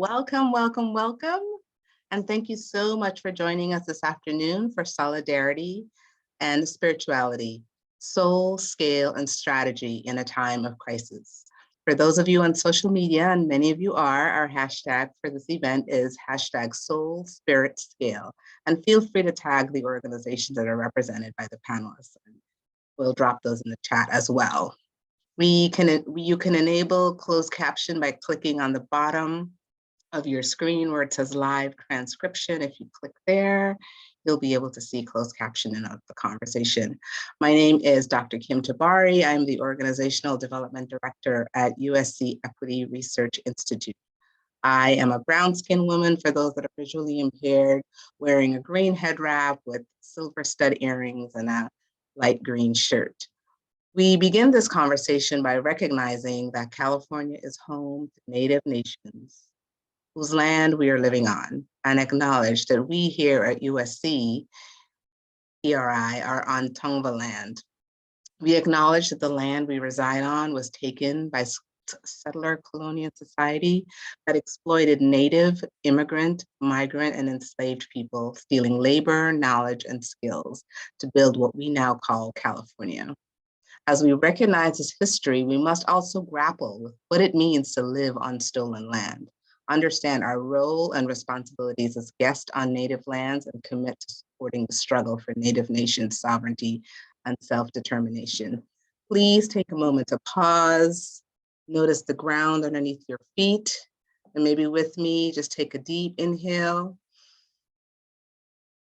Welcome, welcome, welcome. And thank you so much for joining us this afternoon for Solidarity and Spirituality, Soul, Scale, and Strategy in a Time of Crisis. For those of you on social media, and many of you are, our hashtag for this event is hashtag Soul, Spirit, Scale. And feel free to tag the organizations that are represented by the panelists. We'll drop those in the chat as well. You can enable closed caption by clicking on the bottom of your screen where it says live transcription. If you click there, you'll be able to see closed captioning of the conversation. My name is Dr. Kim Tabari. I'm the Organizational Development Director at USC Equity Research Institute. I am a brown-skinned woman, for those that are visually impaired, wearing a green head wrap with silver stud earrings and a light green shirt. We begin this conversation by recognizing that California is home to Native nations whose land we are living on, and acknowledge that we here at USC ERI are on Tongva land. We acknowledge that the land we reside on was taken by settler colonial society that exploited Native, immigrant, migrant, and enslaved people, stealing labor, knowledge, and skills to build what we now call California. As we recognize this history, we must also grapple with what it means to live on stolen land, understand our role and responsibilities as guests on Native lands, and commit to supporting the struggle for Native nations' sovereignty and self-determination. Please take a moment to pause, notice the ground underneath your feet, and maybe with me, just take a deep inhale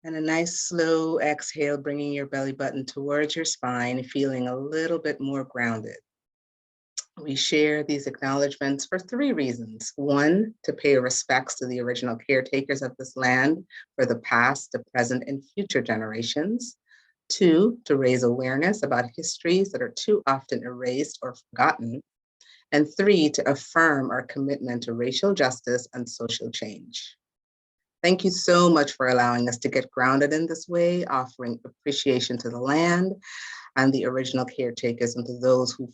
and a nice slow exhale, bringing your belly button towards your spine, feeling a little bit more grounded. We share these acknowledgements for three reasons. One, to pay respects to the original caretakers of this land for the past, the present, and future generations. Two, to raise awareness about histories that are too often erased or forgotten. And three, to affirm our commitment to racial justice and social change. Thank you so much for allowing us to get grounded in this way, offering appreciation to the land and the original caretakers, and to those who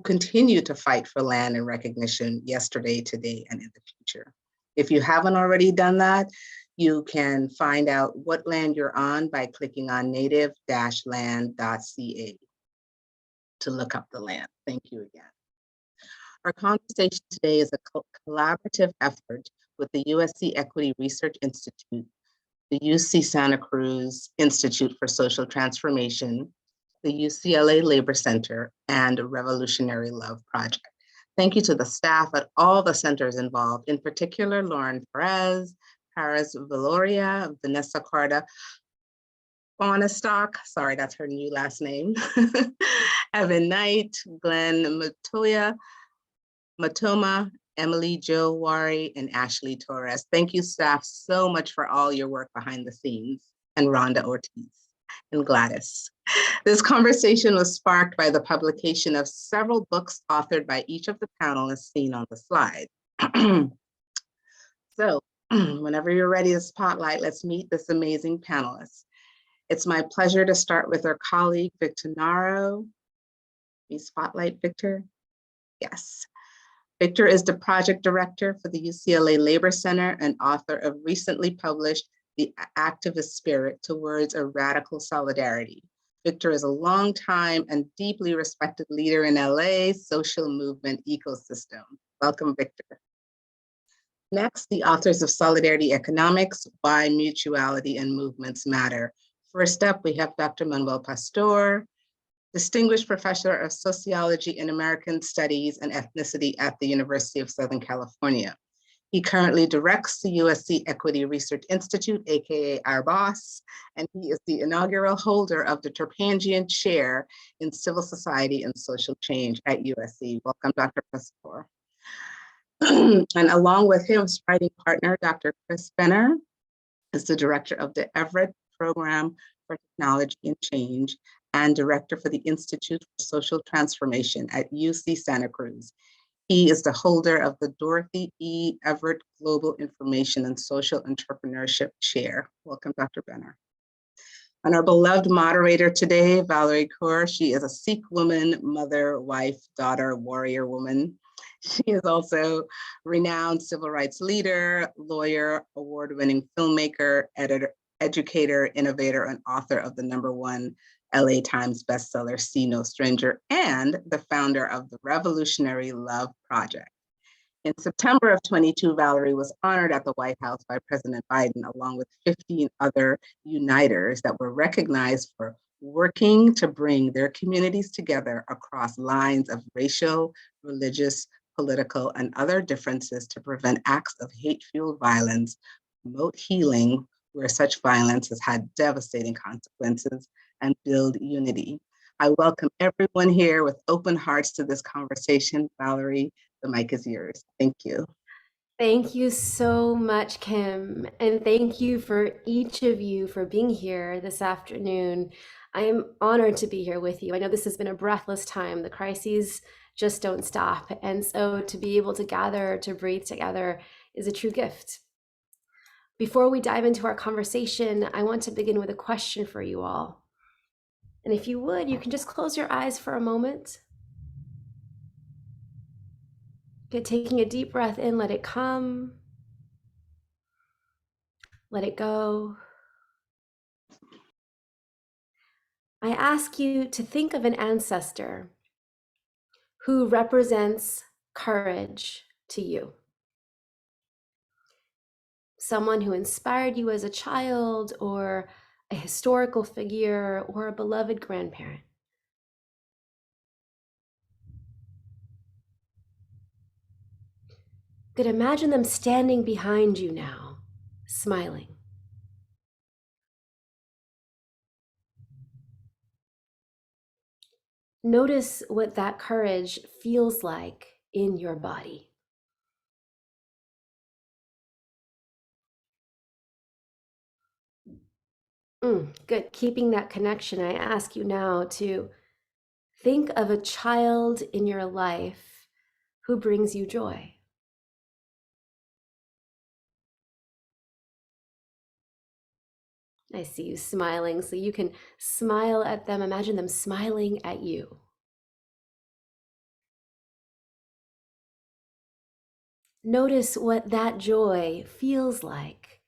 continue to fight for land and recognition yesterday, today, and in the future. If you haven't already done that, you can find out what land you're on by clicking on native-land.ca to look up the land. Thank you again. Our conversation today is a collaborative effort with the USC Equity Research Institute, the UC Santa Cruz Institute for Social Transformation, the UCLA Labor Center, and Revolutionary Love Project. Thank you to the staff at all the centers involved, in particular, Lauren Perez, Paris Valoria, Vanessa Carda, Bonastock, sorry, that's her new last name, Evan Knight, Glenn Matoma, Emily Jo Wari, and Ashley Torres. Thank you, staff, so much for all your work behind the scenes, and Rhonda Ortiz and Gladys. This conversation was sparked by the publication of several books authored by each of the panelists seen on the slide. So whenever you're ready to spotlight, let's meet this amazing panelist. It's my pleasure to start with our colleague, Victor Naro. We spotlight Victor? Yes. Victor is the project director for the UCLA Labor Center and author of recently published The Activist Spirit Towards a Radical Solidarity. Victor is a longtime and deeply respected leader in LA's social movement ecosystem. Welcome, Victor. Next, the authors of Solidarity Economics, Why Mutuality and Movements Matter. First up, we have Dr. Manuel Pastor, Distinguished Professor of Sociology and American Studies and Ethnicity at the University of Southern California. He currently directs the USC Equity Research Institute, AKA our boss, and he is the inaugural holder of the Terpangian Chair in Civil Society and Social Change at USC. Welcome, Dr. Pastor. And along with him, his writing partner, Dr. Chris Benner, is the director of the Everett Program for Technology and Change and director for the Institute for Social Transformation at UC Santa Cruz. He is the holder of the Dorothy E. Everett Global Information and Social Entrepreneurship Chair. Welcome, Dr. Benner. And our beloved moderator today, Valerie Kaur, she is a Sikh woman, mother, wife, daughter, warrior woman. She is also renowned civil rights leader, lawyer, award-winning filmmaker, editor, educator, innovator, and author of the #1 LA Times bestseller, See No Stranger, and the founder of the Revolutionary Love Project. In September of 22, Valerie was honored at the White House by President Biden, along with 15 other uniters that were recognized for working to bring their communities together across lines of racial, religious, political, and other differences to prevent acts of hate-fueled violence, promote healing where such violence has had devastating consequences, and build unity. I welcome everyone here with open hearts to this conversation. Valerie, the mic is yours. Thank you. Thank you so much, Kim. And thank you for each of you for being here this afternoon. I am honored to be here with you. I know this has been a breathless time. The crises just don't stop. And so to be able to gather, to breathe together is a true gift. Before we dive into our conversation, I want to begin with a question for you all. And if you would, you can just close your eyes for a moment. Get taking a deep breath in, let it come, let it go. I ask you to think of an ancestor who represents courage to you. Someone who inspired you as a child, or a historical figure, or a beloved grandparent. Good, imagine them standing behind you now, smiling. Notice what that courage feels like in your body. Good, keeping that connection, I ask you now to think of a child in your life who brings you joy. I see you smiling, so you can smile at them. Imagine them smiling at you. Notice what that joy feels like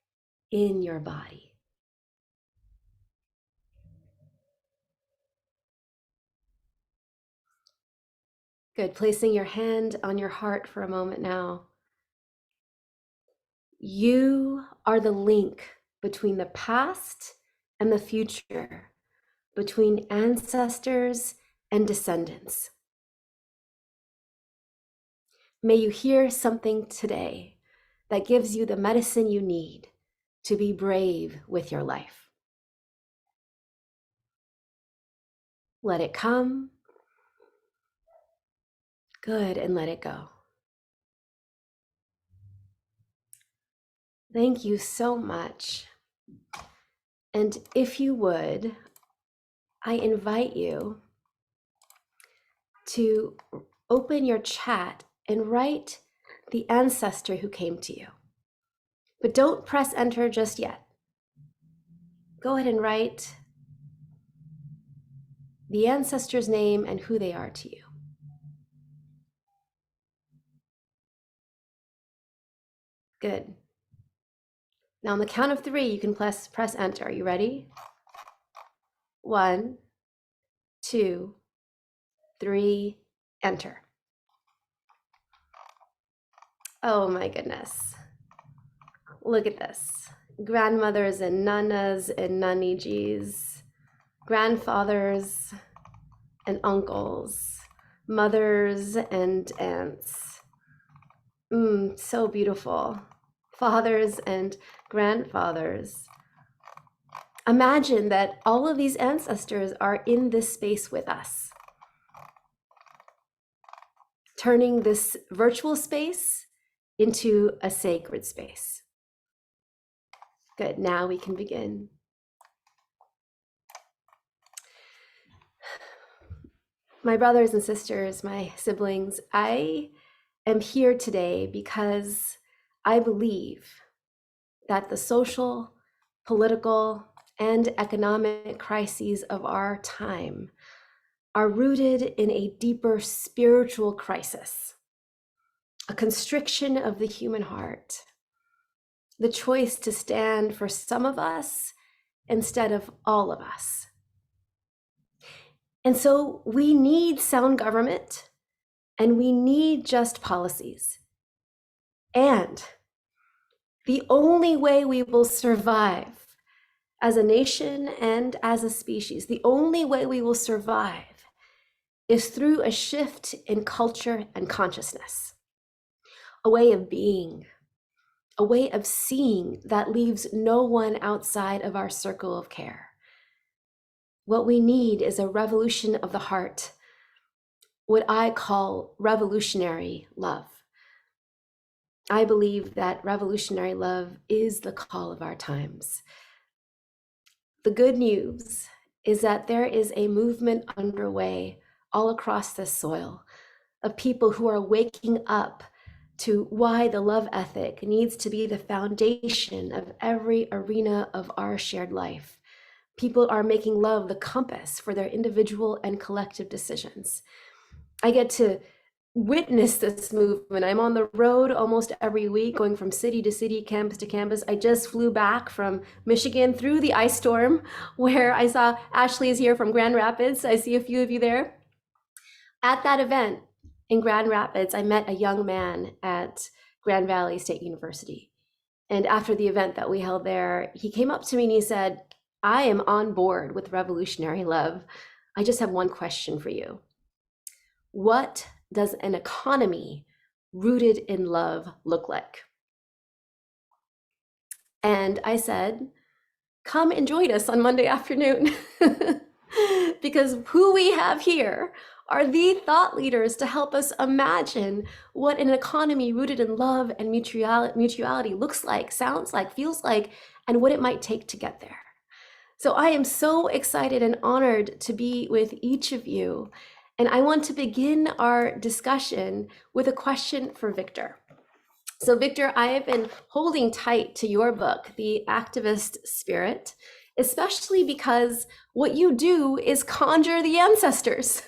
in your body. Good. Placing your hand on your heart for a moment now. You are the link between the past and the future, between ancestors and descendants. May you hear something today that gives you the medicine you need to be brave with your life. Let it come. Good, and let it go. Thank you so much. And if you would, I invite you to open your chat and write the ancestor who came to you. But don't press enter just yet. Go ahead and write the ancestor's name and who they are to you. Good. Now on the count of 3, you can press enter. Are you ready? 1, 2, 3, enter. Oh my goodness. Look at this. Grandmothers and nanas and nanijis, grandfathers and uncles, mothers and aunts. So beautiful. Fathers and grandfathers. Imagine that all of these ancestors are in this space with us, turning this virtual space into a sacred space. Good, now we can begin. My brothers and sisters, my siblings, I am here today because I believe that the social, political, and economic crises of our time are rooted in a deeper spiritual crisis. a constriction of the human heart, the choice to stand for some of us instead of all of us. And so we need sound government and we need just policies. And the only way we will survive as a nation and as a species, the only way we will survive is through a shift in culture and consciousness, a way of being, a way of seeing that leaves no one outside of our circle of care. What we need is a revolution of the heart, what I call revolutionary love. I believe that revolutionary love is the call of our times. The good news is that there is a movement underway all across this soil of people who are waking up to why the love ethic needs to be the foundation of every arena of our shared life. People are making love the compass for their individual and collective decisions. I get to witness this movement. I'm on the road almost every week, going from city to city, campus to campus. I just flew back from Michigan through the ice storm, where I saw Ashley is here from Grand Rapids. I see a few of you there. At that event in Grand Rapids, I met a young man at Grand Valley State University. And after the event that we held there, he came up to me and he said, I am on board with revolutionary love. I just have one question for you. What does an economy rooted in love look like? And I said, come and join us on Monday afternoon. Because who we have here are the thought leaders to help us imagine what an economy rooted in love and mutuality looks like, sounds like, feels like, and what it might take to get there. So I am so excited and honored to be with each of you. And I want to begin our discussion with a question for Victor. So Victor, I have been holding tight to your book, The Activist Spirit, especially because what you do is conjure the ancestors.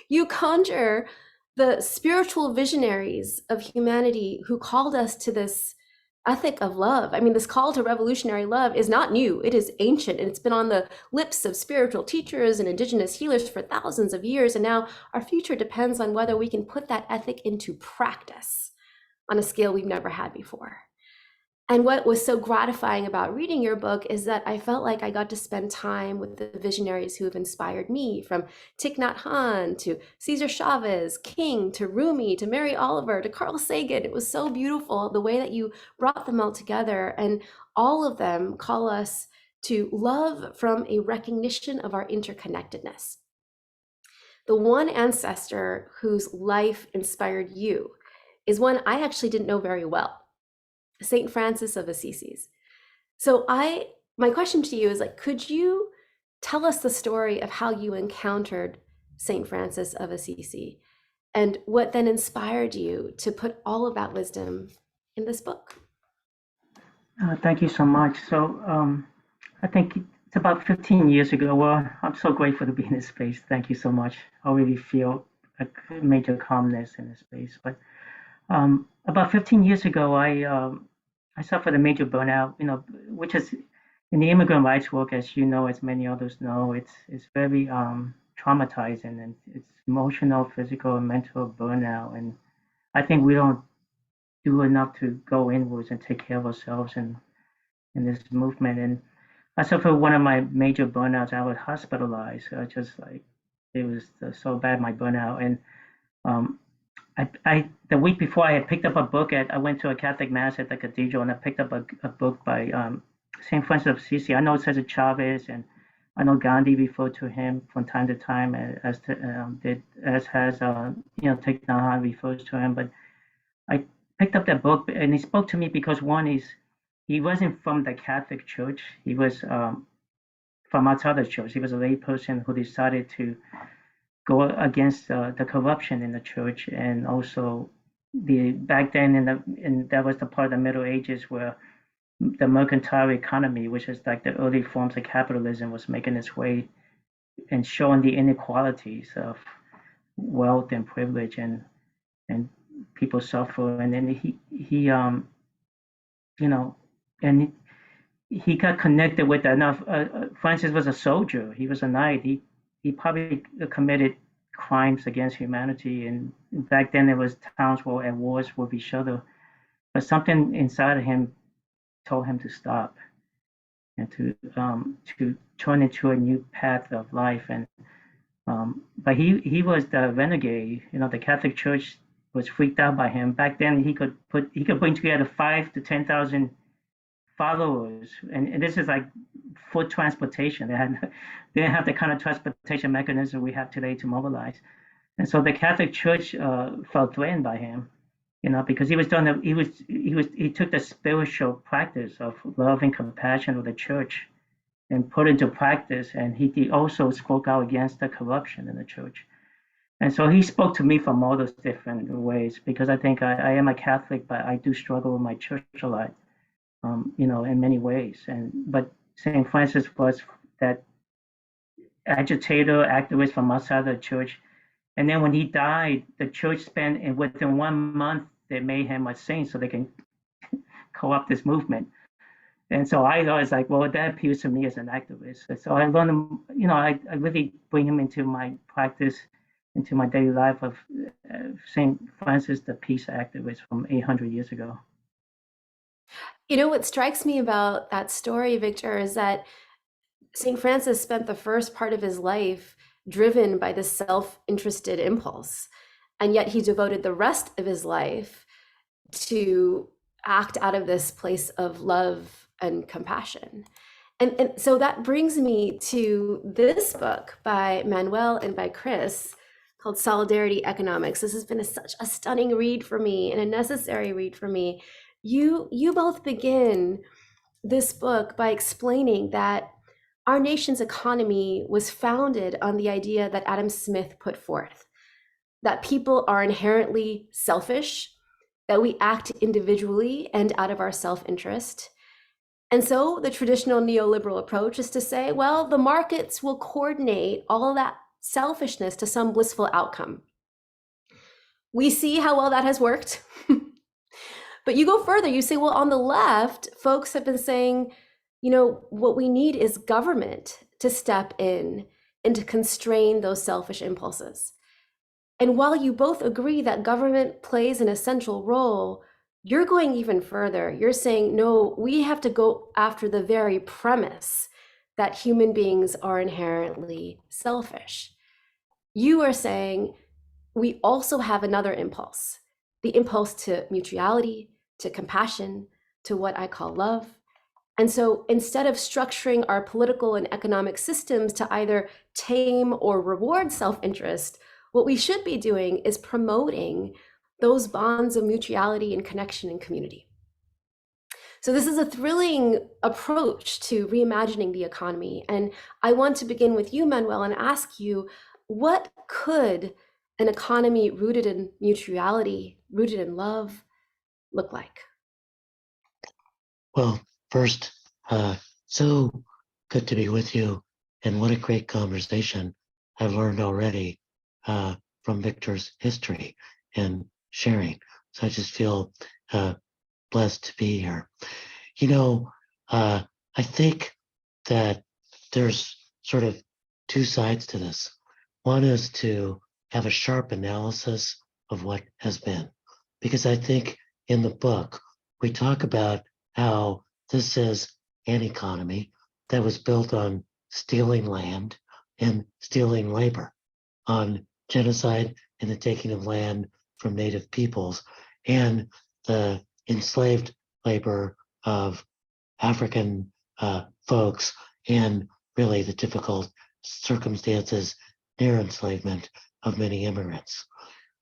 You conjure the spiritual visionaries of humanity who called us to this ethic of love. I mean, this call to revolutionary love is not new. It is ancient, and it's been on the lips of spiritual teachers and indigenous healers for thousands of years. And now our future depends on whether we can put that ethic into practice on a scale we've never had before. And what was so gratifying about reading your book is that I felt like I got to spend time with the visionaries who have inspired me, from Thich Nhat Hanh to Cesar Chavez, King to Rumi to Mary Oliver to Carl Sagan. It was so beautiful the way that you brought them all together, and all of them call us to love from a recognition of our interconnectedness. The one ancestor whose life inspired you is one I actually didn't know very well, Saint Francis of Assisi. So my question to you is, like, could you tell us the story of how you encountered Saint Francis of Assisi and what then inspired you to put all of that wisdom in this book? Thank you so much. So I think it's about 15 years ago. Well, I'm so grateful to be in this space. Thank you so much. I really feel a major calmness in this space. But about 15 years ago, I suffered a major burnout, which is in the immigrant rights work, as you know, as many others know, it's very traumatizing, and it's emotional, physical, and mental burnout. And I think we don't do enough to go inwards and take care of ourselves in this movement. And I suffered one of my major burnouts. I was hospitalized. Just like it was so bad, my burnout. And I the week before, I had picked up a book I went to a Catholic mass at the cathedral, and I picked up a book by Saint Francis of Assisi. I know it says Chavez, and I know Gandhi referred to him from time to time, as has Thich Nhat Hanh refers to him. But I picked up that book, and he spoke to me because one, he wasn't from the Catholic Church. He was from outside the church. He was a lay person who decided to go against the corruption in the church, and also back then and that was the part of the Middle Ages where the mercantile economy, which is like the early forms of capitalism, was making its way and showing the inequalities of wealth and privilege, and people suffer. And then you know, and he got connected with that. Now, Francis was a soldier. He was a knight. He probably committed crimes against humanity. And back then, there was towns were at wars with each other. But something inside of him told him to stop and to turn into a new path of life. And but he was the renegade. You know, the Catholic Church was freaked out by him. Back then, he could bring together 5 to 10,000 followers, and this is like foot transportation. They didn't have the kind of transportation mechanism we have today to mobilize. And so the Catholic Church felt threatened by him, you know, because he took the spiritual practice of love and compassion of the church and put into practice. And he also spoke out against the corruption in the church. And so he spoke to me from all those different ways, because I think I am a Catholic, but I do struggle with my church a lot, you know, in many ways. But St. Francis was that agitator, activist from outside the church. And then when he died, the church spent, and within 1 month, they made him a saint so they can co-opt this movement. And so I was like, well, that appeals to me as an activist. And so I learned, you know, I really bring him into my practice, into my daily life of St. Francis, the peace activist from 800 years ago. You know, what strikes me about that story, Victor, is that St. Francis spent the first part of his life driven by this self-interested impulse, and yet he devoted the rest of his life to act out of this place of love and compassion. And so that brings me to this book by Manuel and by Chris called Solidarity Economics. This has been such a stunning read for me and a necessary read for me. You both begin this book by explaining that our nation's economy was founded on the idea that Adam Smith put forth, that people are inherently selfish, that we act individually and out of our self-interest. And so the traditional neoliberal approach is to say, well, the markets will coordinate all of that selfishness to some blissful outcome. We see how well that has worked. But you go further, you say, well, on the left, folks have been saying, you know, what we need is government to step in and to constrain those selfish impulses. And while you both agree that government plays an essential role, you're going even further. You're saying, no, we have to go after the very premise that human beings are inherently selfish. You are saying we also have another impulse, the impulse to mutuality, to compassion, to what I call love. And so instead of structuring our political and economic systems to either tame or reward self-interest, what we should be doing is promoting those bonds of mutuality and connection and community. So this is a thrilling approach to reimagining the economy. And I want to begin with you, Manuel, and ask you, what could an economy rooted in mutuality, rooted in love, look like? Well, first, so good to be with you, and what a great conversation I've learned already from Victor's history and sharing. So I just feel blessed to be here. You know, I think that there's sort of two sides to this. One is to have a sharp analysis of what has been, because I think in the book, we talk about how this is an economy that was built on stealing land and stealing labor, on genocide and the taking of land from native peoples, and the enslaved labor of African folks, and really the difficult circumstances near enslavement of many immigrants.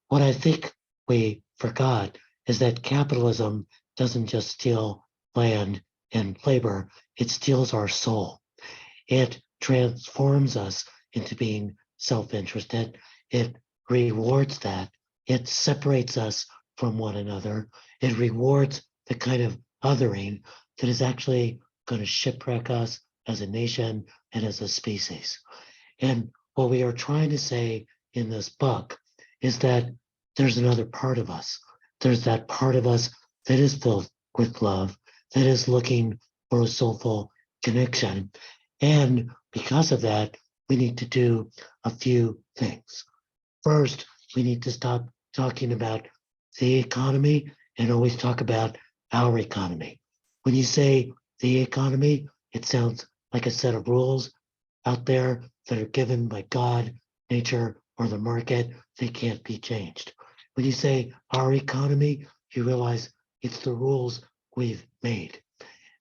What I think we forgot is that capitalism doesn't just steal land and labor, it steals our soul. It transforms us into being self-interested. It rewards that. It separates us from one another. It rewards the kind of othering that is actually going to shipwreck us as a nation and as a species. And what we are trying to say in this book is that there's another part of us. there's that part of us that is filled with love, that is looking for a soulful connection. And because of that, we need to do a few things. First, we need to stop talking about the economy and always talk about our economy. When you say the economy, it sounds like a set of rules out there that are given by God, nature, or the market. They can't be changed. When you say our economy, you realize it's the rules we've made.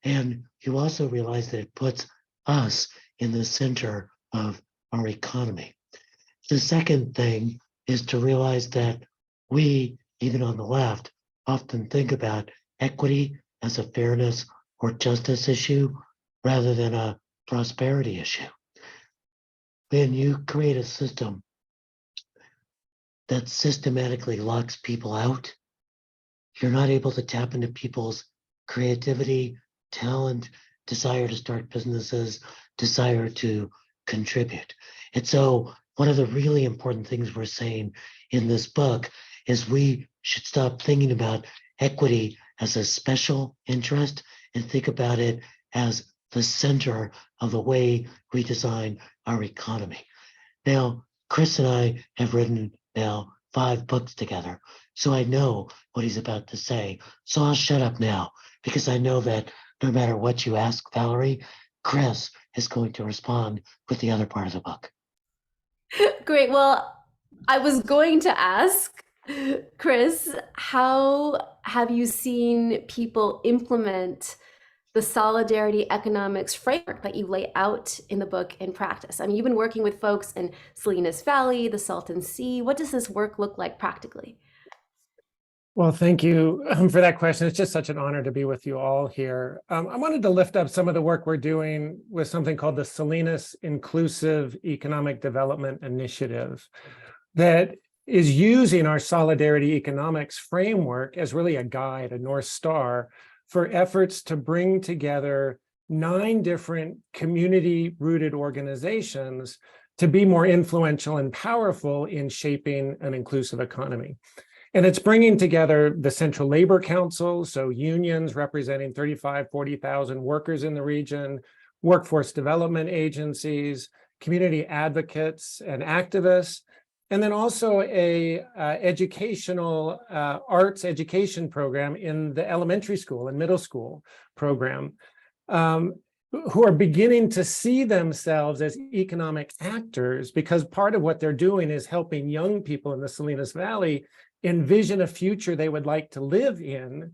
And you also realize that it puts us in the center of our economy. The second thing is to realize that we, even on the left, often think about equity as a fairness or justice issue rather than a prosperity issue. When you create a system that systematically locks people out, you're not able to tap into people's creativity, talent, desire to start businesses, desire to contribute. And so one of the really important things we're saying in this book is we should stop thinking about equity as a special interest and think about it as the center of the way we design our economy. Now, Chris and I have written now 5 books together, so I know what he's about to say. So I'll shut up now because I know that no matter what you ask Valerie, Chris is going to respond with the other part of the book. Great. Well, I was going to ask, Chris, how have you seen people implement the solidarity economics framework that you lay out in the book in practice? I mean, you've been working with folks in Salinas Valley, the Salton Sea. What does this work look like practically? Well, thank you for that question. It's just such an honor to be with you all here. I wanted to lift up some of the work we're doing with something called the Salinas Inclusive Economic Development Initiative that is using our solidarity economics framework as really a guide, a North Star, for efforts to bring together 9 different community-rooted organizations to be more influential and powerful in shaping an inclusive economy. And it's bringing together the Central Labor Council, so unions representing 35, 40,000 workers in the region, workforce development agencies, community advocates and activists, and then also a educational arts education program in the elementary school and middle school program, who are beginning to see themselves as economic actors, because part of what they're doing is helping young people in the Salinas Valley envision a future they would like to live in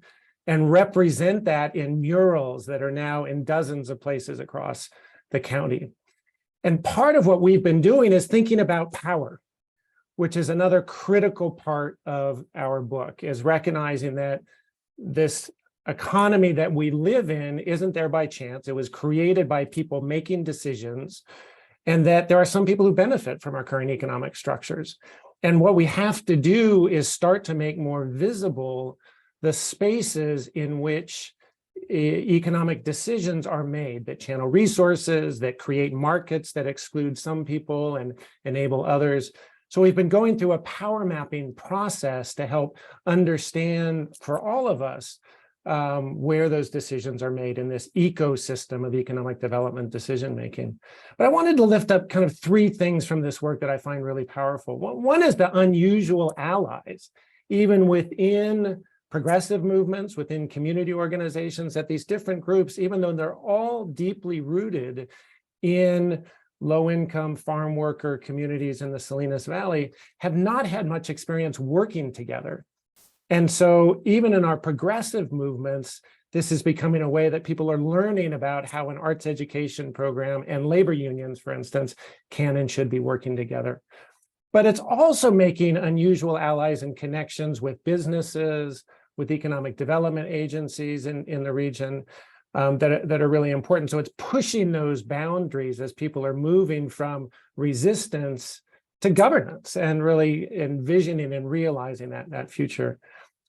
and represent that in murals that are now in dozens of places across the county. And part of what we've been doing is thinking about power, which is another critical part of our book, is recognizing that this economy that we live in isn't there by chance. It was created by people making decisions, and that there are some people who benefit from our current economic structures. And what we have to do is start to make more visible the spaces in which economic decisions are made that channel resources, that create markets that exclude some people and enable others. So we've been going through a power mapping process to help understand for all of us where those decisions are made in this ecosystem of economic development decision making. But I wanted to lift up kind of 3 things from this work that I find really powerful. One is the unusual allies, even within progressive movements, within community organizations, that these different groups, even though they're all deeply rooted in low-income farm worker communities in the Salinas Valley, have not had much experience working together. And so even in our progressive movements, this is becoming a way that people are learning about how an arts education program and labor unions, for instance, can and should be working together. But it's also making unusual allies and connections with businesses, with economic development agencies in the region that are really important. So it's pushing those boundaries as people are moving from resistance to governance and really envisioning and realizing that future.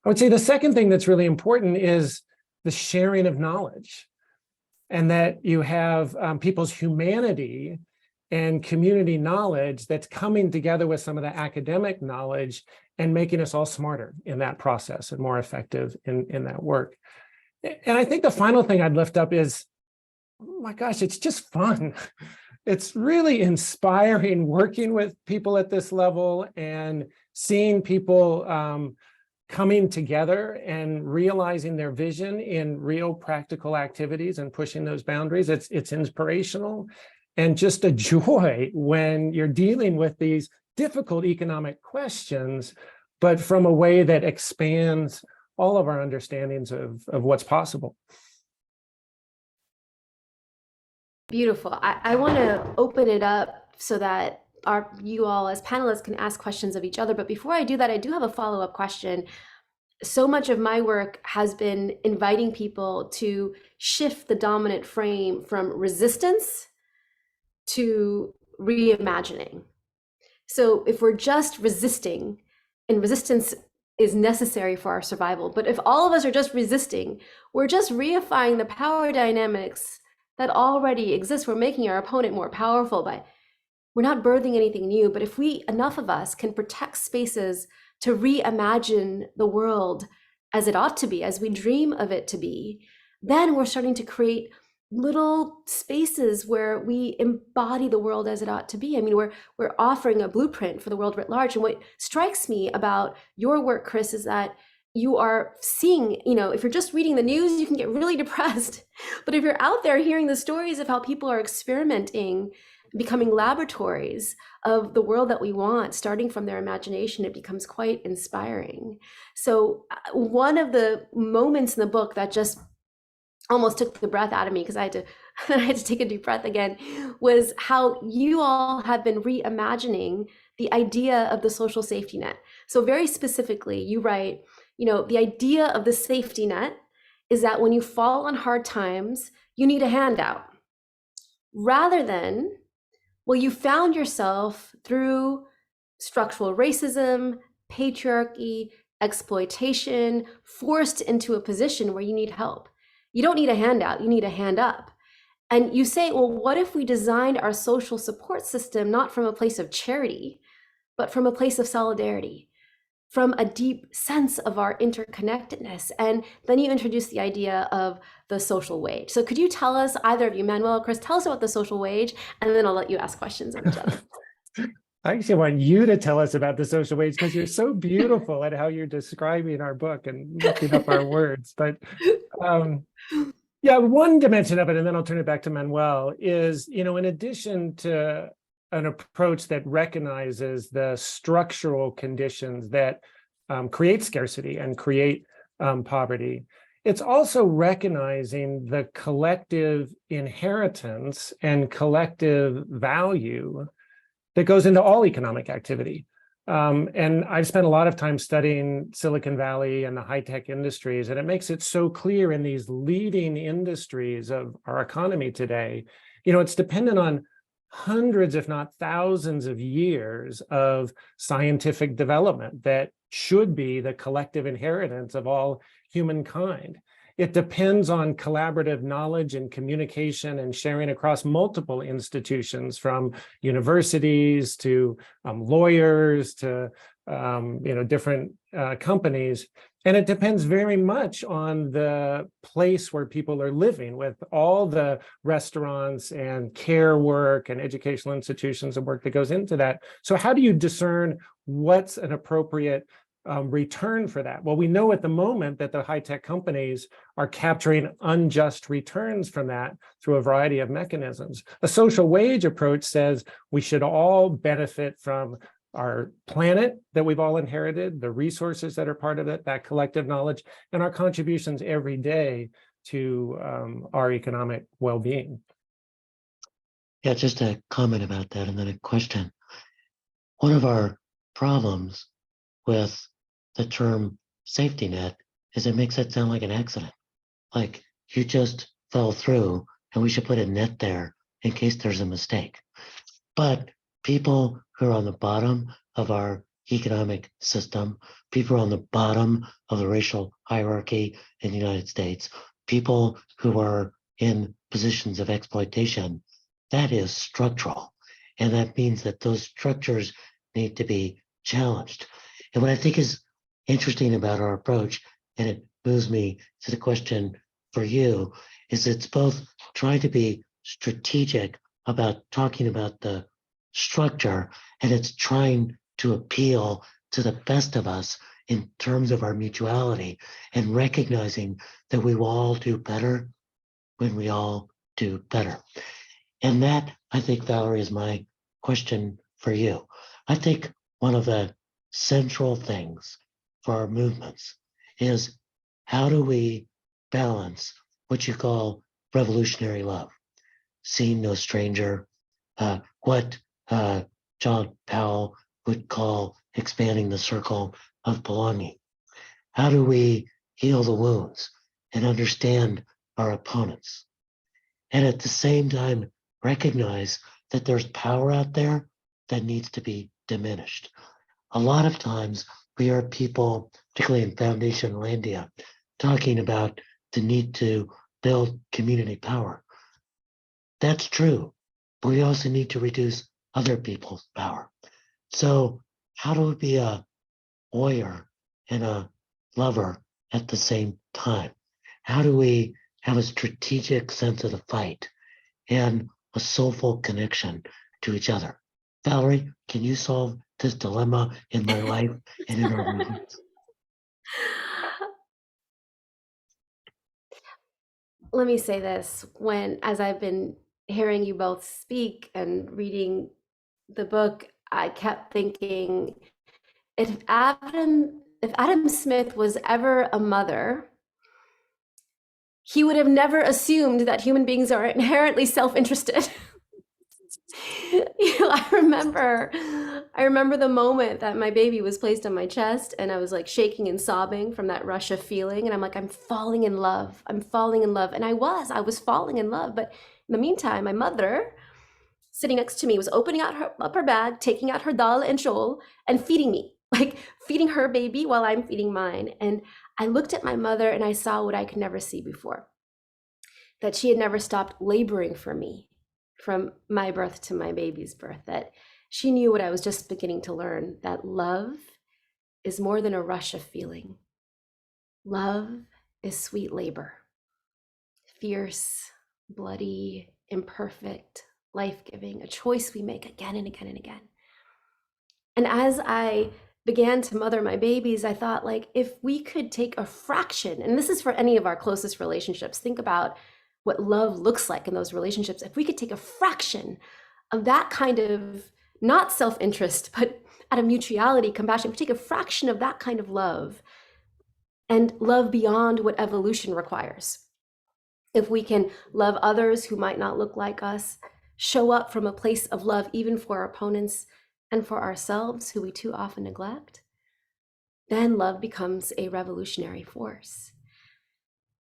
I would say the second thing that's really important is the sharing of knowledge, and that you have people's humanity and community knowledge that's coming together with some of the academic knowledge and making us all smarter in that process and more effective in that work. And I think the final thing I'd lift up is, oh my gosh, it's just fun. It's really inspiring working with people at this level and seeing people coming together and realizing their vision in real practical activities and pushing those boundaries. It's inspirational and just a joy when you're dealing with these difficult economic questions, but from a way that expands all of our understandings of what's possible. Beautiful. I want to open it up so that you all as panelists can ask questions of each other. But before I do that, I do have a follow-up question. So much of my work has been inviting people to shift the dominant frame from resistance to reimagining. So if we're just resisting, and resistance is necessary for our survival, but if all of us are just resisting, we're just reifying the power dynamics that already exist. We're making our opponent more powerful, but we're not birthing anything new. But if enough of us can protect spaces to reimagine the world as it ought to be, as we dream of it to be, then we're starting to create little spaces where we embody the world as it ought to be. I mean, we're offering a blueprint for the world writ large. And what strikes me about your work, Chris, is that you are seeing, if you're just reading the news, you can get really depressed. But if you're out there hearing the stories of how people are experimenting, becoming laboratories of the world that we want, starting from their imagination, it becomes quite inspiring. So one of the moments in the book that just almost took the breath out of me, because I had to take a deep breath again, was how you all have been reimagining the idea of the social safety net. So very specifically, you write, the idea of the safety net is that when you fall on hard times, you need a handout. Rather than, well, you found yourself through structural racism, patriarchy, exploitation, forced into a position where you need help. You don't need a handout, you need a hand up. And you say, well, what if we designed our social support system not from a place of charity, but from a place of solidarity, from a deep sense of our interconnectedness? And then you introduce the idea of the social wage. So could you tell us, either of you, Manuel or Chris, tell us about the social wage, and then I'll let you ask questions of each other. I actually want you to tell us about the social wage, because you're so beautiful at how you're describing our book and looking up our words. But yeah, one dimension of it, and then I'll turn it back to Manuel, is, in addition to an approach that recognizes the structural conditions that create scarcity and create poverty, it's also recognizing the collective inheritance and collective value that goes into all economic activity. And I've spent a lot of time studying Silicon Valley and the high-tech industries, and it makes it so clear in these leading industries of our economy today, it's dependent on hundreds, if not thousands of years of scientific development that should be the collective inheritance of all humankind. It depends on collaborative knowledge and communication and sharing across multiple institutions, from universities to lawyers to different companies. And it depends very much on the place where people are living, with all the restaurants and care work and educational institutions and work that goes into that. So how do you discern what's an appropriate return for that? Well, we know at the moment that the high-tech companies are capturing unjust returns from that through a variety of mechanisms. A social wage approach says we should all benefit from our planet that we've all inherited, the resources that are part of it, that collective knowledge, and our contributions every day to our economic well-being. Yeah, just a comment about that and then a question. One of our problems with the term safety net is it makes it sound like an accident. Like you just fell through and we should put a net there in case there's a mistake. But people who are on the bottom of our economic system, people on the bottom of the racial hierarchy in the United States, people who are in positions of exploitation, that is structural. And that means that those structures need to be challenged. And what I think is interesting about our approach, and it moves me to the question for you, is it's both trying to be strategic about talking about the structure, and it's trying to appeal to the best of us in terms of our mutuality and recognizing that we will all do better when we all do better. And that, I think, Valerie, is my question for you. I think one of the central things for our movements is how do we balance what you call revolutionary love, seeing no stranger, what John Powell would call expanding the circle of belonging. How do we heal the wounds and understand our opponents? And at the same time, recognize that there's power out there that needs to be diminished. A lot of times we hear people, particularly in Foundation Landia, talking about the need to build community power. That's true, but we also need to reduce other people's power. So how do we be a warrior and a lover at the same time? How do we have a strategic sense of the fight and a soulful connection to each other? Valerie, can you solve this dilemma in my life and in our movements? Let me say this, as I've been hearing you both speak and reading the book, I kept thinking, if Adam Smith was ever a mother, he would have never assumed that human beings are inherently self-interested. I remember the moment that my baby was placed on my chest and I was like shaking and sobbing from that rush of feeling. And I'm like, I'm falling in love. I'm falling in love. And I was falling in love. But in the meantime, my mother sitting next to me was opening up her bag, taking out her dal and shol and feeding me, like feeding her baby while I'm feeding mine. And I looked at my mother and I saw what I could never see before, that she had never stopped laboring for me from my birth to my baby's birth, that she knew what I was just beginning to learn, that love is more than a rush of feeling. Love is sweet labor, fierce, bloody, imperfect, life-giving, a choice we make again and again and again. And as I began to mother my babies, I thought, like, if we could take a fraction, and this is for any of our closest relationships, think about what love looks like in those relationships. If we could take a fraction of that kind of, not self-interest, but out of mutuality, compassion, if we take a fraction of that kind of love and love beyond what evolution requires, if we can love others who might not look like us, show up from a place of love even for our opponents and for ourselves who we too often neglect, then love becomes a revolutionary force.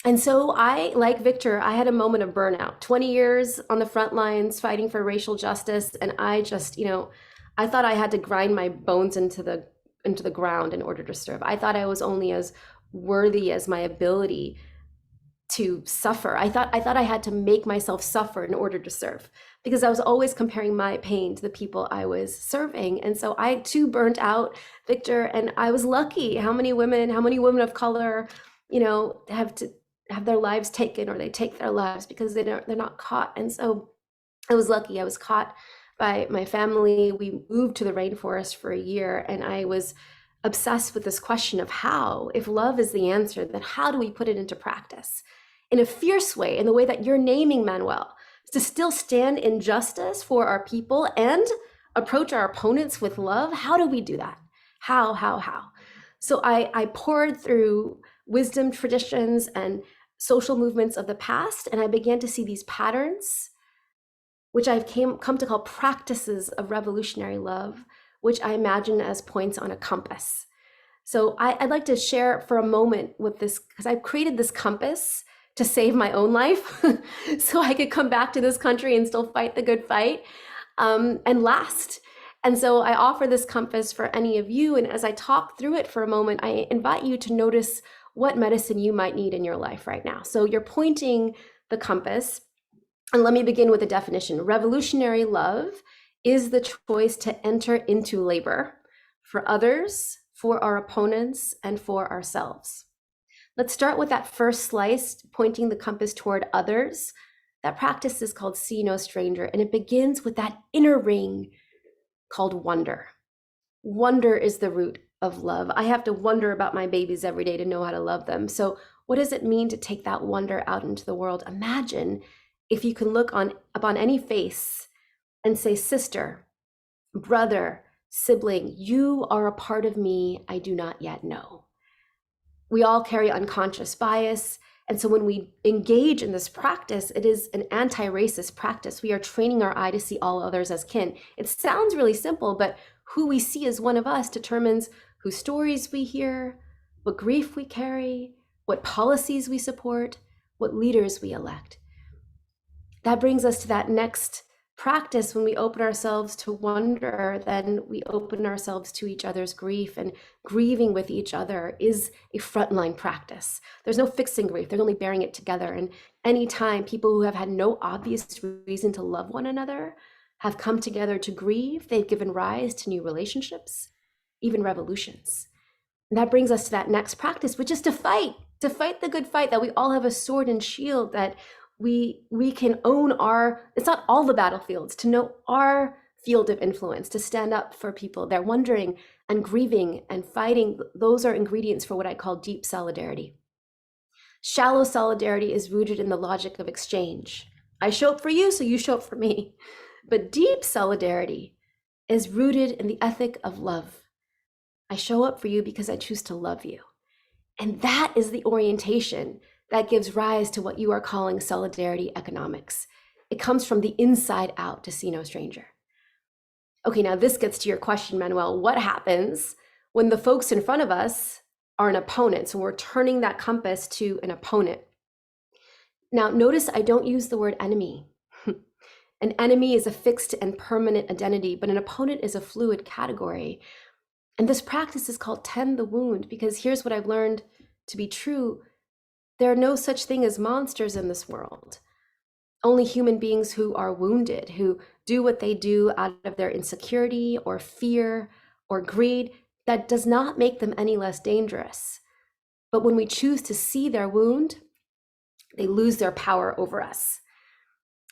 And so like Victor, I had a moment of burnout, 20 years on the front lines fighting for racial justice. And I just, I thought I had to grind my bones into the ground in order to serve. I thought I was only as worthy as my ability to suffer. I thought I had to make myself suffer in order to serve, because I was always comparing my pain to the people I was serving. And so I too burnt out, Victor, and I was lucky. How many women of color, have their lives taken, or they take their lives because they're not caught. And so I was lucky. I was caught by my family. We moved to the rainforest for a year, and I was obsessed with this question of how, if love is the answer, then how do we put it into practice in a fierce way, in the way that you're naming, Manuel, to still stand in justice for our people and approach our opponents with love? How do we do that? How? So I poured through wisdom traditions and social movements of the past, and I began to see these patterns, which I've come to call practices of revolutionary love, which I imagine as points on a compass. So I'd like to share for a moment with this, because I've created this compass to save my own life so I could come back to this country and still fight the good fight and last. And so I offer this compass for any of you. And as I talk through it for a moment, I invite you to notice what medicine you might need in your life right now. So you're pointing the compass, and let me begin with a definition. Revolutionary love is the choice to enter into labor for others, for our opponents, and for ourselves. Let's start with that first slice, pointing the compass toward others. That practice is called See No Stranger, and it begins with that inner ring called wonder. Wonder is the root of love. I have to wonder about my babies every day to know how to love them. So what does it mean to take that wonder out into the world? Imagine if you can look upon any face and say, sister, brother, sibling, you are a part of me I do not yet know. We all carry unconscious bias. And so when we engage in this practice, it is an anti-racist practice. We are training our eye to see all others as kin. It sounds really simple, but who we see as one of us determines whose stories we hear, what grief we carry, what policies we support, what leaders we elect. That brings us to that next practice. When we open ourselves to wonder, then we open ourselves to each other's grief, and grieving with each other is a frontline practice. There's no fixing grief, there's only bearing it together. And anytime people who have had no obvious reason to love one another have come together to grieve, they've given rise to new relationships, even revolutions. And that brings us to that next practice, which is to fight the good fight, that we all have a sword and shield, that we can own it's not all the battlefields, to know our field of influence, to stand up for people. They're wondering and grieving and fighting. Those are ingredients for what I call deep solidarity. Shallow solidarity is rooted in the logic of exchange. I show up for you, so you show up for me. But deep solidarity is rooted in the ethic of love. I show up for you because I choose to love you. And that is the orientation that gives rise to what you are calling solidarity economics. It comes from the inside out, to see no stranger. Okay, now this gets to your question, Manuel. What happens when the folks in front of us are an opponent? So we're turning that compass to an opponent. Now, notice I don't use the word enemy. An enemy is a fixed and permanent identity, but an opponent is a fluid category. And this practice is called tend the wound, because here's what I've learned to be true. There are no such thing as monsters in this world. Only human beings who are wounded, who do what they do out of their insecurity or fear or greed. That does not make them any less dangerous. But when we choose to see their wound, they lose their power over us.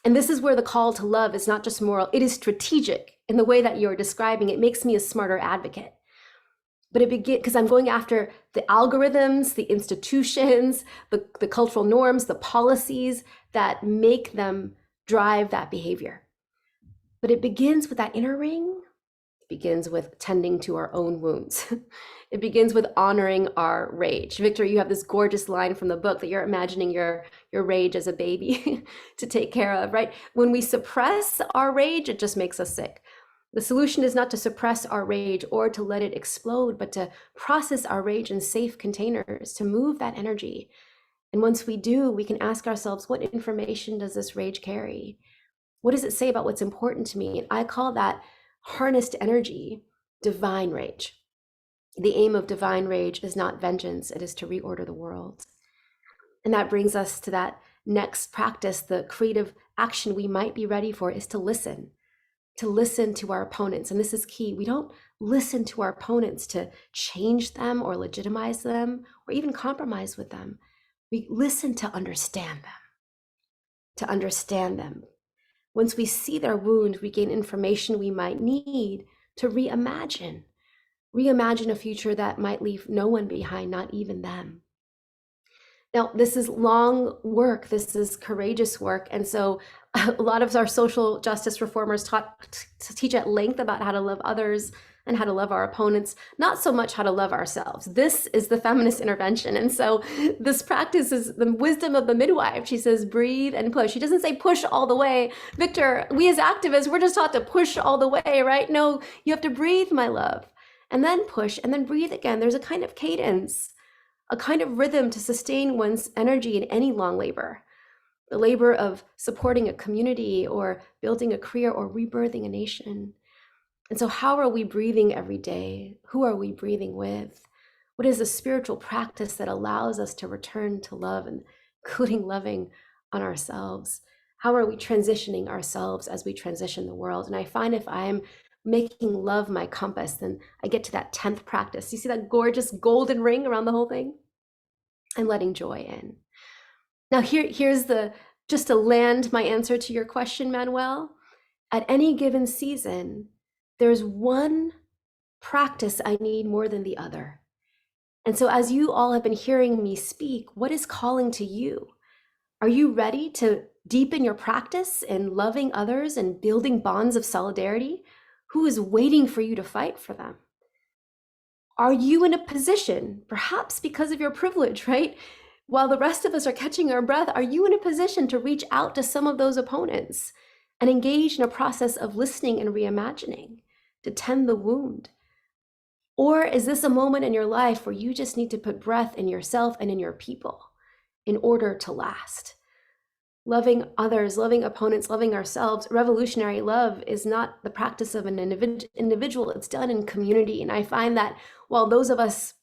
And this is where the call to love is not just moral, it is strategic in the way that you're describing. It makes me a smarter advocate. But it begins because I'm going after the algorithms, the institutions, the cultural norms, the policies that make them drive that behavior. But it begins with that inner ring. It begins with tending to our own wounds. It begins with honoring our rage. Victor, you have this gorgeous line from the book that you're imagining your rage as a baby to take care of, right? When we suppress our rage, it just makes us sick. The solution is not to suppress our rage or to let it explode, but to process our rage in safe containers, to move that energy. And once we do, we can ask ourselves, what information does this rage carry? What does it say about what's important to me? And I call that harnessed energy divine rage. The aim of divine rage is not vengeance, it is to reorder the world. And that brings us to that next practice. The creative action we might be ready for is to listen to our opponents. And this is key. We don't listen to our opponents to change them or legitimize them or even compromise with them. We listen to understand them. Once we see their wound, we gain information we might need to reimagine a future that might leave no one behind, not even them. Now, this is long work. This is courageous work. And so a lot of our social justice reformers teach at length about how to love others and how to love our opponents, not so much how to love ourselves. This is the feminist intervention. And so this practice is the wisdom of the midwife. She says, breathe and push. She doesn't say push all the way. Victor, we as activists, we're just taught to push all the way, right? No, you have to breathe, my love, and then push and then breathe again. There's a kind of cadence, a kind of rhythm to sustain one's energy in any long labor. The labor of supporting a community or building a career or rebirthing a nation. And so how are we breathing every day? Who are we breathing with? What is a spiritual practice that allows us to return to love, including loving on ourselves? How are we transitioning ourselves as we transition the world? And I find if I'm making love my compass, then I get to that 10th practice. You see that gorgeous golden ring around the whole thing? I'm letting joy in. Now here's just to land my answer to your question, Manuel. At any given season, there's one practice I need more than the other. And so as you all have been hearing me speak, what is calling to you? Are you ready to deepen your practice in loving others and building bonds of solidarity? Who is waiting for you to fight for them? Are you in a position, perhaps because of your privilege, right? While the rest of us are catching our breath, are you in a position to reach out to some of those opponents and engage in a process of listening and reimagining to tend the wound? Or is this a moment in your life where you just need to put breath in yourself and in your people in order to last? Loving others, loving opponents, loving ourselves. Revolutionary love is not the practice of an individual, it's done in community. And I find that while those of us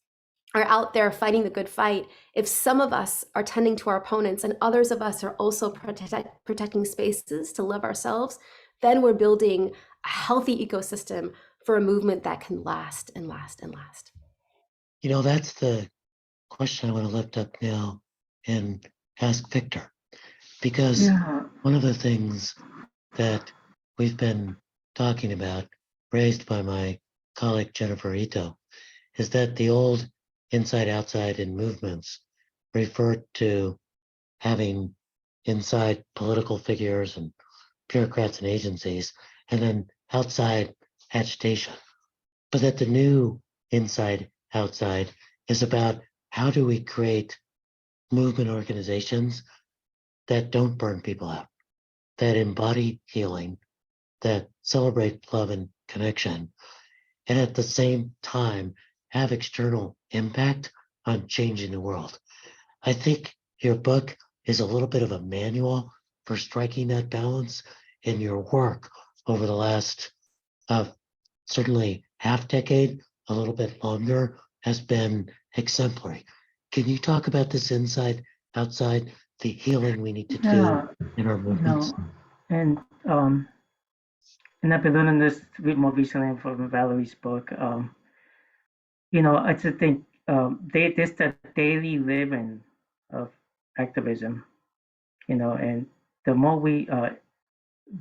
are out there fighting the good fight, if some of us are tending to our opponents and others of us are also protecting spaces to love ourselves, then we're building a healthy ecosystem for a movement that can last and last and last. You know, that's the question I want to lift up now and ask Victor, because Yeah. one of the things that we've been talking about, raised by my colleague Jennifer Ito, is that the old inside-outside in movements referred to having inside political figures and bureaucrats and agencies, and then outside agitation. But that the new inside-outside is about how do we create movement organizations that don't burn people out, that embody healing, that celebrate love and connection, and at the same time have external impact on changing the world. I think your book is a little bit of a manual for striking that balance, and your work over the last certainly half decade, a little bit longer, has been exemplary. Can you talk about this inside, outside, the healing we need to Yeah, do in our you movements? know, and um, and I've been learning this a bit more recently from Valerie's book. You know, I just think this the daily living of activism. You know, and the more we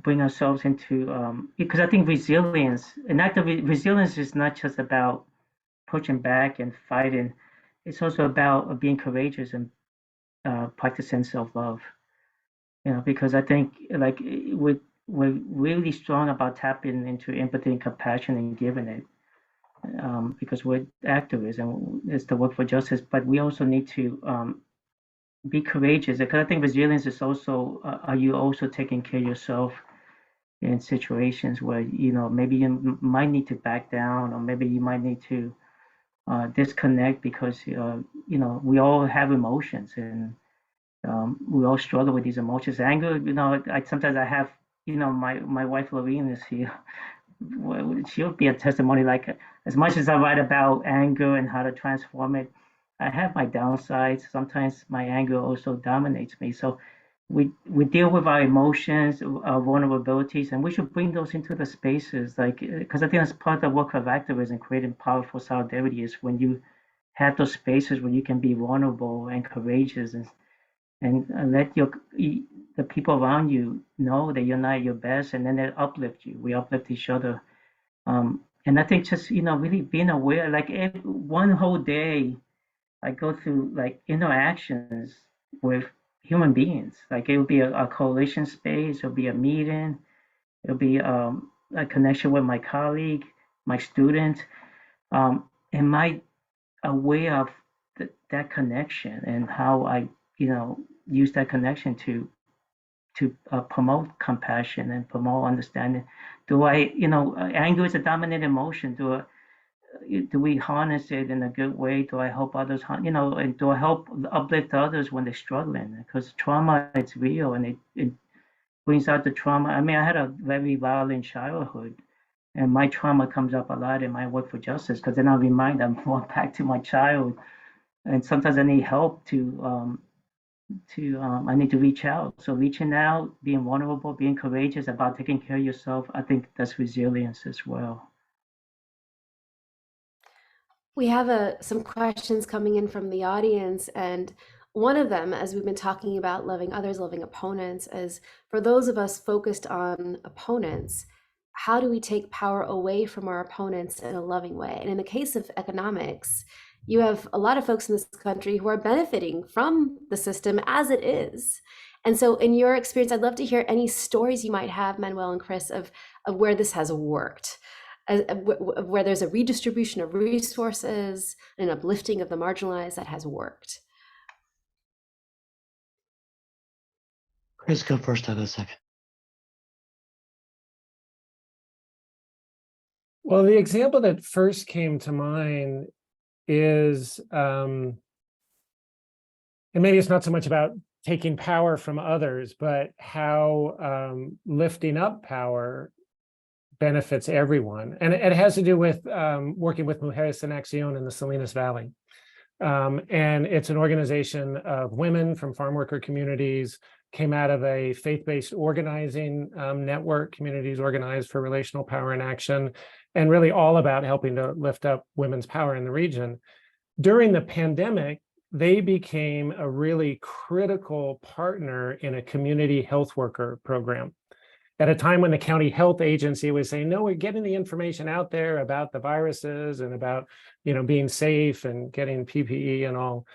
bring ourselves into, because I think resilience, an act of resilience is not just about pushing back and fighting. It's also about being courageous and practicing self-love. You know, because I think like we're really strong about tapping into empathy and compassion and giving it, because we're activists and it's the work for justice. But we also need to be courageous, because I think resilience is also, are you also taking care of yourself in situations where, you know, maybe you might need to back down, or maybe you might need to disconnect, because you know, we all have emotions, and we all struggle with these emotions. Anger, you know, sometimes I have, you know, my wife Lorene is here. She'll be a testimony. Like, as much as I write about anger and how to transform it, I have my downsides. Sometimes my anger also dominates me. So we deal with our emotions, our vulnerabilities, and we should bring those into the spaces. Like, because I think that's part of the work of activism, creating powerful solidarity, is when you have those spaces where you can be vulnerable and courageous, and let the people around you know that you're not at your best, and then they uplift you. We uplift each other. And I think just, you know, really being aware, like one whole day I go through like interactions with human beings. Like, it will be a coalition space, it'll be a meeting, it'll be a connection with my colleague, my student. Am I aware of that connection, and how I, you know, use that connection to promote compassion and promote understanding? Do I, you know, anger is a dominant emotion. Do we harness it in a good way? Do I help others, you know, and do I help uplift others when they're struggling? Because trauma is real, and it brings out the trauma. I mean, I had a very violent childhood, and my trauma comes up a lot in my work for justice, because then I remind them, going back to my child, and sometimes I need help to I need to reach out. So reaching out, being vulnerable, being courageous about taking care of yourself, I think that's resilience as well. We have some questions coming in from the audience, and one of them, as we've been talking about loving others, loving opponents, is for those of us focused on opponents, how do we take power away from our opponents in a loving way? And in the case of economics, you have a lot of folks in this country who are benefiting from the system as it is. And so in your experience, I'd love to hear any stories you might have, Manuel and Chris, of where this has worked, where there's a redistribution of resources and an uplifting of the marginalized that has worked. Chris, go first, I'll go second. Well, the example that first came to mind is, and maybe it's not so much about taking power from others, but how lifting up power benefits everyone. And it has to do with working with Mujeres en Acción in the Salinas Valley. And it's an organization of women from farm worker communities, came out of a faith-based organizing network, communities organized for relational power and action, and really all about helping to lift up women's power in the region. During the pandemic, they became a really critical partner in a community health worker program. At a time when the county health agency was saying, no, we're getting the information out there about the viruses and about, being safe and getting PPE and all,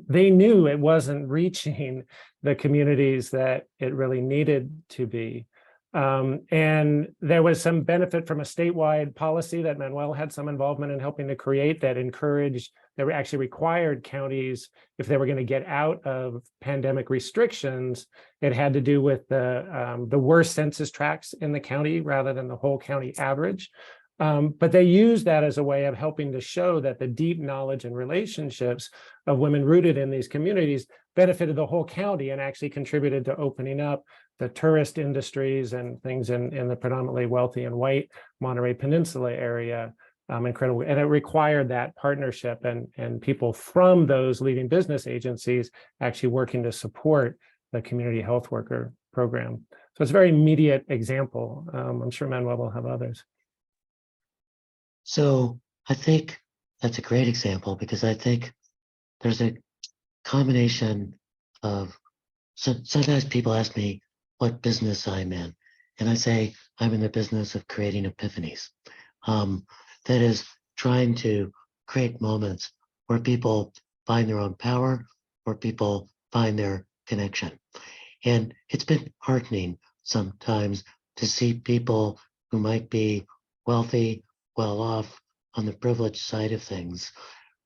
they knew it wasn't reaching the communities that it really needed to be. And there was some benefit from a statewide policy that Manuel had some involvement in helping to create that encouraged, that actually required counties, if they were going to get out of pandemic restrictions, it had to do with the worst census tracts in the county rather than the whole county average. But they used that as a way of helping to show that the deep knowledge and relationships of women rooted in these communities benefited the whole county and actually contributed to opening up the tourist industries and things in the predominantly wealthy and white Monterey Peninsula area. Incredible. And it required that partnership and people from those leading business agencies actually working to support the community health worker program. So it's a very immediate example. I'm sure Manuel will have others. So I think that's a great example because I think there's a combination of, sometimes people ask me what business I'm in, and I say I'm in the business of creating epiphanies. That is trying to create moments where people find their own power, where people find their connection. And it's been heartening sometimes to see people who might be wealthy, well off, on the privileged side of things,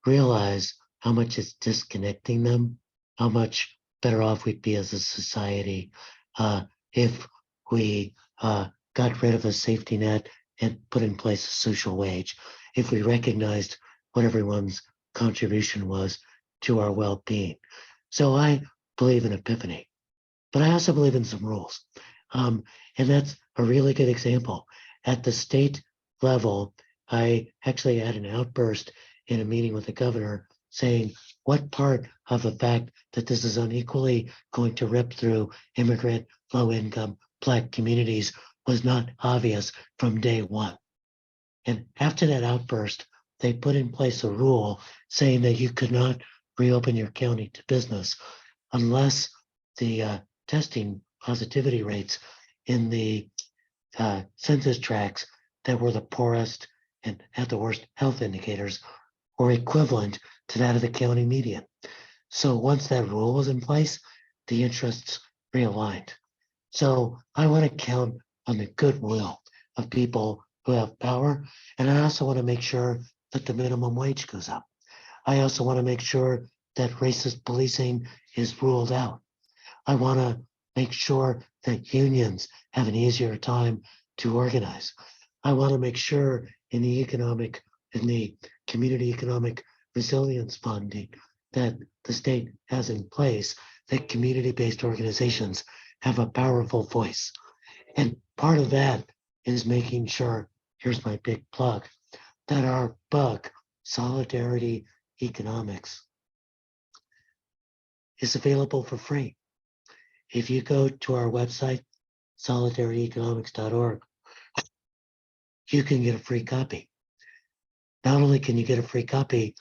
realize how much it's disconnecting them, how much better off we'd be as a society if we got rid of a safety net and put in place a social wage, if we recognized what everyone's contribution was to our well-being. So I believe in epiphany, but I also believe in some rules. And that's a really good example. At the state level, I actually had an outburst in a meeting with the governor saying, what part of the fact that this is unequally going to rip through immigrant, low-income Black communities was not obvious from day one. And after that outburst, they put in place a rule saying that you could not reopen your county to business unless the testing positivity rates in the census tracts that were the poorest and had the worst health indicators were equivalent to that of the county median. So once that rule was in place, the interests realigned. So I want to count on the goodwill of people who have power, and I also want to make sure that the minimum wage goes up. I also want to make sure that racist policing is ruled out. I want to make sure that unions have an easier time to organize. I want to make sure in the community economic resilience funding that the state has in place, that community-based organizations have a powerful voice. And part of that is making sure, here's my big plug, that our book, Solidarity Economics, is available for free. If you go to our website, solidarityeconomics.org, you can get a free copy. Not only can you get a free copy,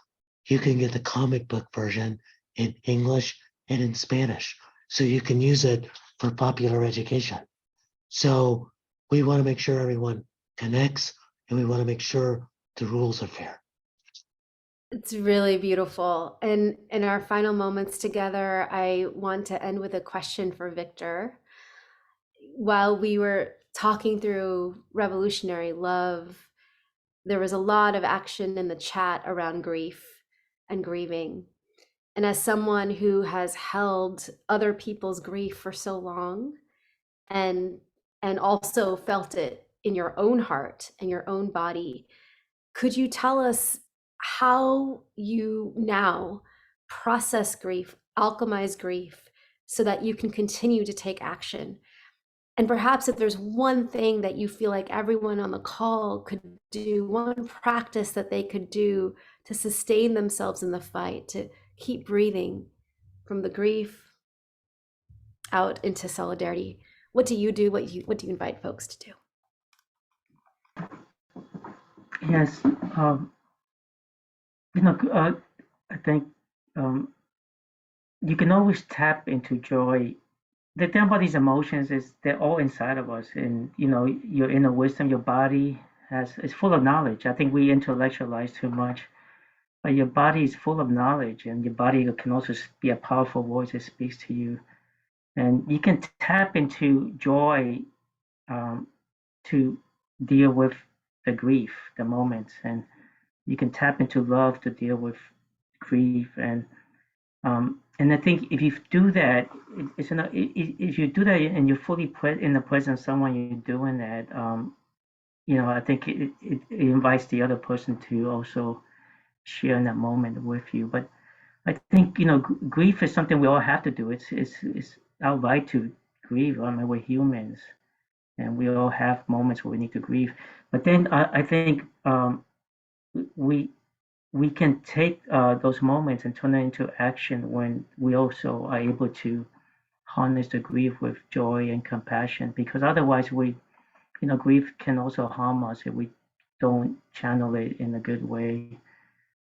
you can get the comic book version in English and in Spanish. So you can use it for popular education. So we want to make sure everyone connects, and we want to make sure the rules are fair. It's really beautiful. And in our final moments together, I want to end with a question for Victor. While we were talking through revolutionary love, there was a lot of action in the chat around grief and grieving. And as someone who has held other people's grief for so long and also felt it in your own heart and your own body, could you tell us how you now process grief, alchemize grief, so that you can continue to take action? And perhaps if there's one thing that you feel like everyone on the call could do, one practice that they could do to sustain themselves in the fight, to keep breathing from the grief out into solidarity, what do you do? What do you invite folks to do? Yes, I think you can always tap into joy. The thing about these emotions is they're all inside of us, and your inner wisdom, your body is full of knowledge. I think we intellectualize too much, but your body is full of knowledge, and your body can also be a powerful voice that speaks to you. And you can tap into joy to deal with the grief, the moments, and you can tap into love to deal with grief. And I think if you do that, if you do that and you're fully in the presence of someone you're doing that, I think it invites the other person to also share in that moment with you. But I think grief is something we all have to do. It's our right to grieve. I mean, we're humans, and we all have moments where we need to grieve. But then I think we we can take those moments and turn it into action when we also are able to harness the grief with joy and compassion. Because otherwise, grief can also harm us if we don't channel it in a good way.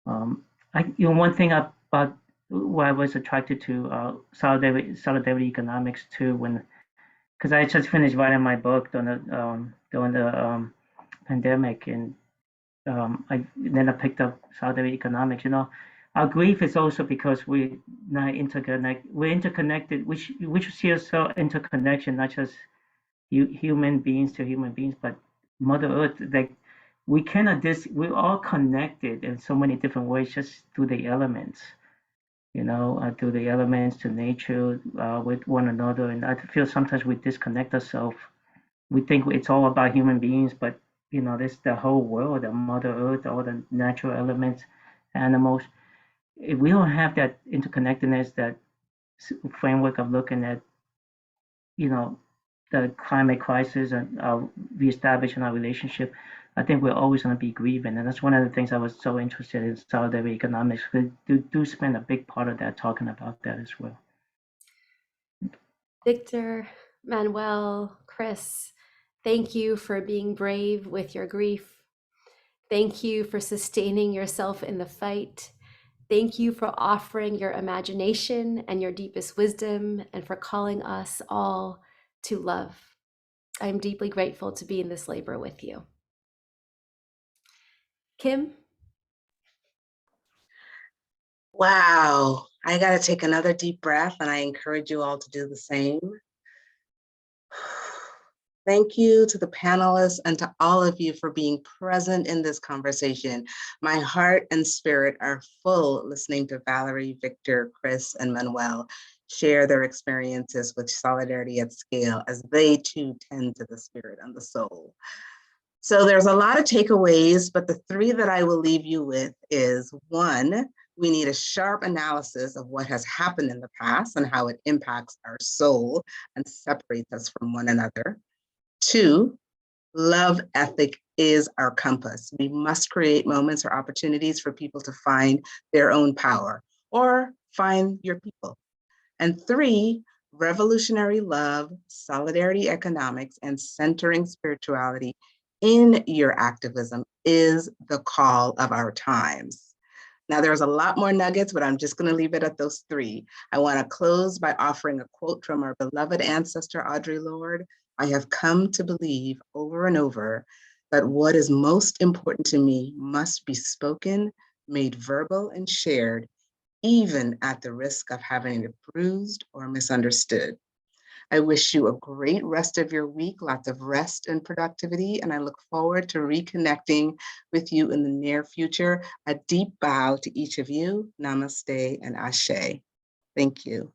One thing about why I was attracted to solidarity economics too, because I just finished writing my book during the pandemic, and then I picked up solidarity economics. Our grief is also because we're not interconnected. We're interconnected, which sees so interconnection, not just human beings to human beings, but Mother Earth. Like we're all connected in so many different ways, just through the elements. Through the elements to nature, with one another. And I feel sometimes we disconnect ourselves. We think it's all about human beings, but there's the whole world, the Mother Earth, all the natural elements, animals. If we don't have that interconnectedness, that framework of looking at, the climate crisis and reestablishing our relationship, I think we're always going to be grieving. And that's one of the things I was so interested in solidarity economics. We do spend a big part of that talking about that as well. Victor, Manuel, Chris, thank you for being brave with your grief. Thank you for sustaining yourself in the fight. Thank you for offering your imagination and your deepest wisdom, and for calling us all to love. I'm deeply grateful to be in this labor with you. Kim? Wow, I got to take another deep breath, and I encourage you all to do the same. Thank you to the panelists and to all of you for being present in this conversation. My heart and spirit are full listening to Valerie, Victor, Chris, and Manuel share their experiences with solidarity at scale, as they too tend to the spirit and the soul. So there's a lot of takeaways, but the three that I will leave you with is: one, we need a sharp analysis of what has happened in the past and how it impacts our soul and separates us from one another. Two, love ethic is our compass. We must create moments or opportunities for people to find their own power or find your people. And 3, revolutionary love, solidarity economics, and centering spirituality in your activism is the call of our times. Now, there's a lot more nuggets, but I'm just going to leave it at those 3. I want to close by offering a quote from our beloved ancestor, Audre Lorde. I have come to believe over and over that what is most important to me must be spoken, made verbal, and shared, even at the risk of having it bruised or misunderstood. I wish you a great rest of your week, lots of rest and productivity, and I look forward to reconnecting with you in the near future. A deep bow to each of you. Namaste and Ashe. Thank you.